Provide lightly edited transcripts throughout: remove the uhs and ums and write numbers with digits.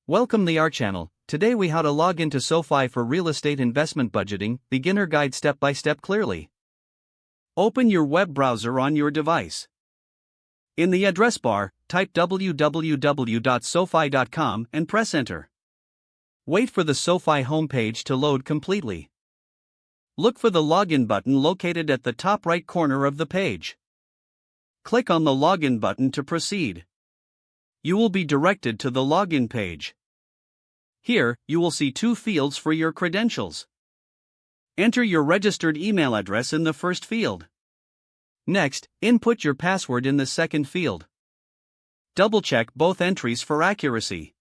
Welcome to our channel. Today we how to log into SoFi for real estate investment budgeting, beginner guide step by step clearly. Open your web browser on your device. In the address bar, type www.sofi.com and press enter. Wait for the SoFi homepage to load completely. Look for the login button located at the top right corner of the page. Click on the login button to proceed. You will be directed to the login page. Here, you will see two fields for your credentials. Enter your registered email address in the first field. Next, input your password in the second field. Double-check both entries for accuracy.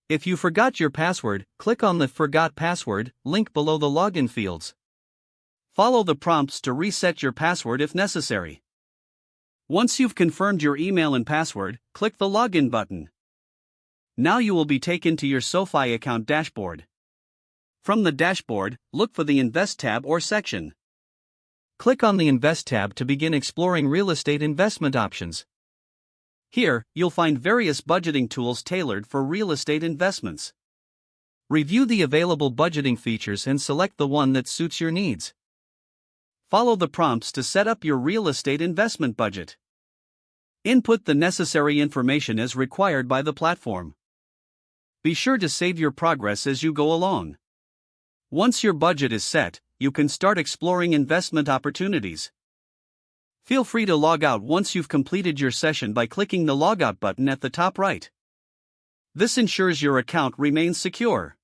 If you forgot your password, click on the Forgot Password link below the login fields. Follow the prompts to reset your password if necessary. Once you've confirmed your email and password, click the Login button. Now you will be taken to your SoFi account dashboard. From the dashboard, look for the Invest tab or section. Click on the Invest tab to begin exploring real estate investment options. Here, you'll find various budgeting tools tailored for real estate investments. Review the available budgeting features and select the one that suits your needs. Follow the prompts to set up your real estate investment budget. Input the necessary information as required by the platform. Be sure to save your progress as you go along. Once your budget is set, you can start exploring investment opportunities. Feel free to log out once you've completed your session by clicking the Logout button at the top right. This ensures your account remains secure.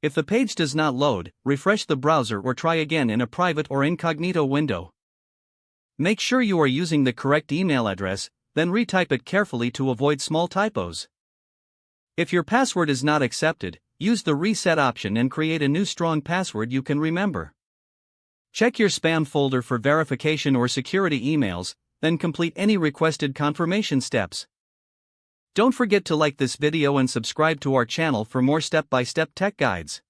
If the page does not load, refresh the browser or try again in a private or incognito window. Make sure you are using the correct email address, then retype it carefully to avoid small typos. If your password is not accepted, use the reset option and create a new strong password you can remember. Check your spam folder for verification or security emails, then complete any requested confirmation steps. Don't forget to like this video and subscribe to our channel for more step-by-step tech guides.